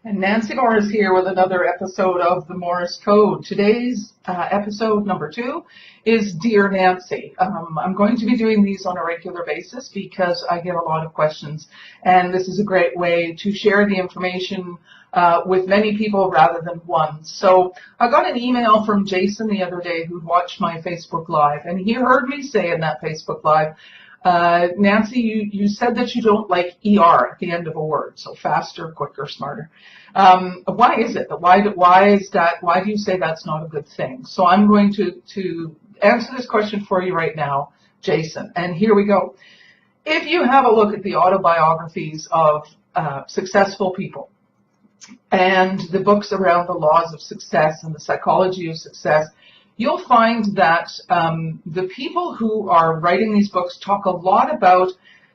And Nancy Morris here with another episode of the Morris Code. Today's episode number 2 is Dear Nancy. I'm going to be doing these on a regular basis because I get a lot of questions, and this is a great way to share the information with many people rather than one. So I got an email from Jason the other day who watched my Facebook Live, and he heard me say in that Facebook Live, Nancy, you said that you don't like ER at the end of a word, so faster, quicker, smarter. Why is it? Why do you say that's not a good thing? So I'm going to answer this question for you right now, Jason, and here we go. If you have a look at the autobiographies of successful people and the books around the laws of success and the psychology of success, you'll find that the people who are writing these books talk a lot about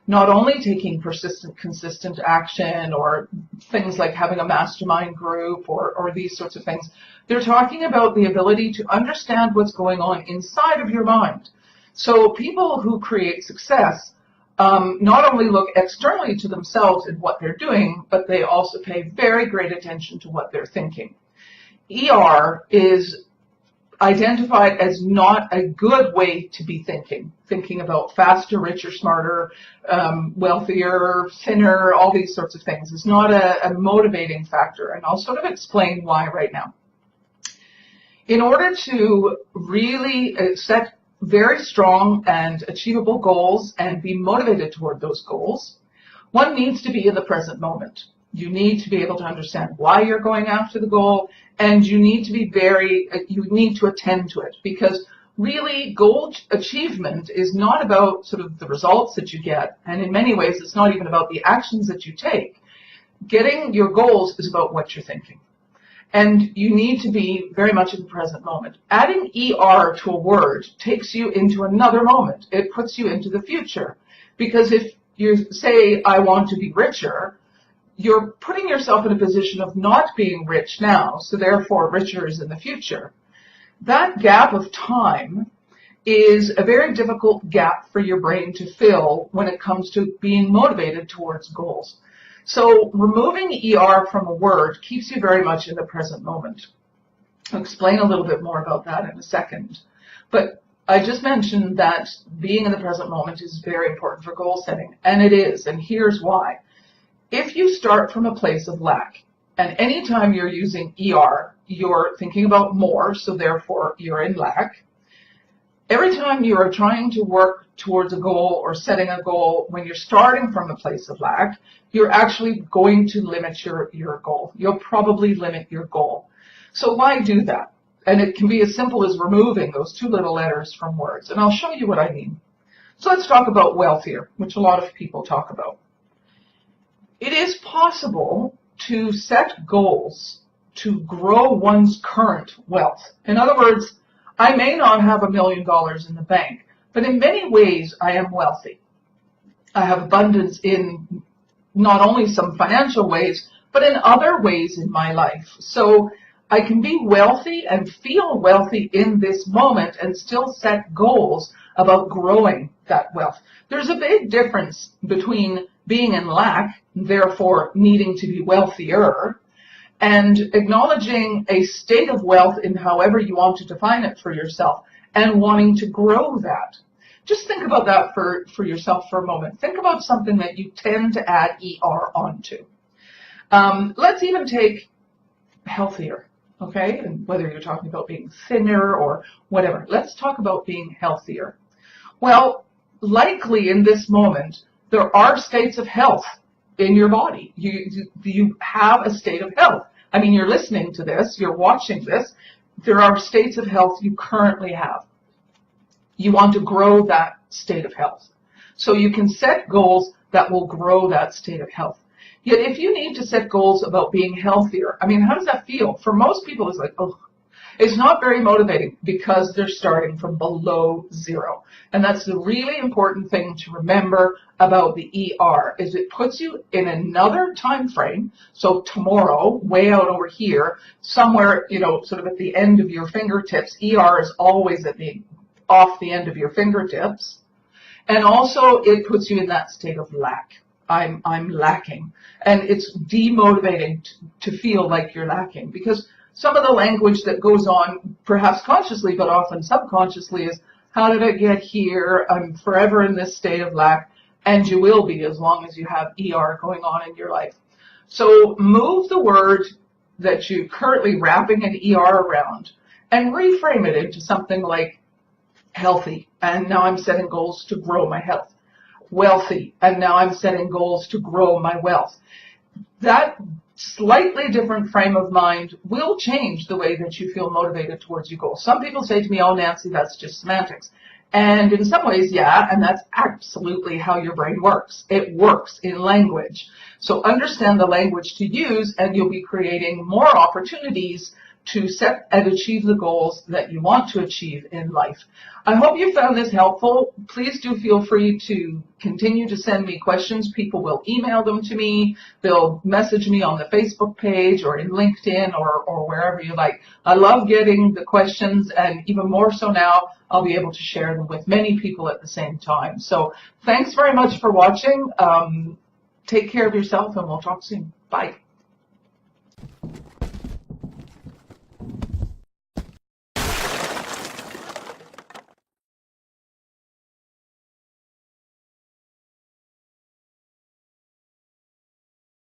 not only taking persistent, consistent action or things like having a mastermind group or these sorts of things. They're talking about the ability to understand what's going on inside of your mind. So people who create success not only look externally to themselves in what they're doing, but they also pay very great attention to what they're thinking. ER is identified as not a good way to be thinking about faster, richer, smarter, wealthier, thinner, all these sorts of things. It's not a motivating factor, and I'll sort of explain why right now. In order to really set very strong and achievable goals and be motivated toward those goals, one needs to be in the present moment. You need to be able to understand why you're going after the goal, and you need to attend to it, because really goal achievement is not about sort of the results that you get, and in many ways it's not even about the actions that you take. Getting your goals is about what you're thinking, and you need to be very much in the present moment. Adding ER to a word takes you into another moment. It puts you into the future, because if you say, I want to be richer, you're putting yourself in a position of not being rich now, so therefore richer is in the future. That gap of time is a very difficult gap for your brain to fill when it comes to being motivated towards goals. So removing ER from a word keeps you very much in the present moment. I'll explain a little bit more about that in a second. But I just mentioned that being in the present moment is very important for goal setting, and it is, and here's why. If you start from a place of lack, and anytime you're using ER, you're thinking about more, so therefore you're in lack. Every time you are trying to work towards a goal or setting a goal, when you're starting from a place of lack, you're actually going to limit your goal. You'll probably limit your goal. So why do that? And it can be as simple as removing those 2 little letters from words. And I'll show you what I mean. So let's talk about wealthier, which a lot of people talk about. It is possible to set goals to grow one's current wealth. In other words, I may not have $1 million in the bank, but in many ways I am wealthy. I have abundance in not only some financial ways, but in other ways in my life. So I can be wealthy and feel wealthy in this moment and still set goals about growing that wealth. There's a big difference between being in lack, therefore needing to be wealthier, and acknowledging a state of wealth in however you want to define it for yourself and wanting to grow that. Just think about that for yourself for a moment. Think about something that you tend to add ER onto. Let's even take healthier, okay? And whether you're talking about being thinner or whatever. Let's talk about being healthier. Well, likely in this moment, there are states of health in your body. You have a state of health. I mean, you're listening to this, you're watching this. There are states of health you currently have. You want to grow that state of health. So you can set goals that will grow that state of health. Yet if you need to set goals about being healthier, I mean, how does that feel? For most people, it's like, oh, it's not very motivating because they're starting from below zero. And that's the really important thing to remember about the ER, is it puts you in another time frame. So tomorrow, way out over here, somewhere, sort of at the end of your fingertips. ER is always off the end of your fingertips. And also it puts you in that state of lack. I'm lacking. And it's demotivating to feel like you're lacking, because some of the language that goes on, perhaps consciously, but often subconsciously, is, how did I get here? I'm forever in this state of lack. And you will be as long as you have ER going on in your life. So move the word that you're currently wrapping an ER around and reframe it into something like healthy. And now I'm setting goals to grow my health. Wealthy. And now I'm setting goals to grow my wealth. That slightly different frame of mind will change the way that you feel motivated towards your goals. Some people say to me, oh, Nancy, that's just semantics. And in some ways, yeah, and that's absolutely how your brain works. It works in language. So understand the language to use, and you'll be creating more opportunities to set and achieve the goals that you want to achieve in life. I hope you found this helpful. Please do feel free to continue to send me questions. People will email them to me. They'll message me on the Facebook page or in LinkedIn or wherever you like. I love getting the questions, and even more so now, I'll be able to share them with many people at the same time. So thanks very much for watching. Take care of yourself, and we'll talk soon. Bye.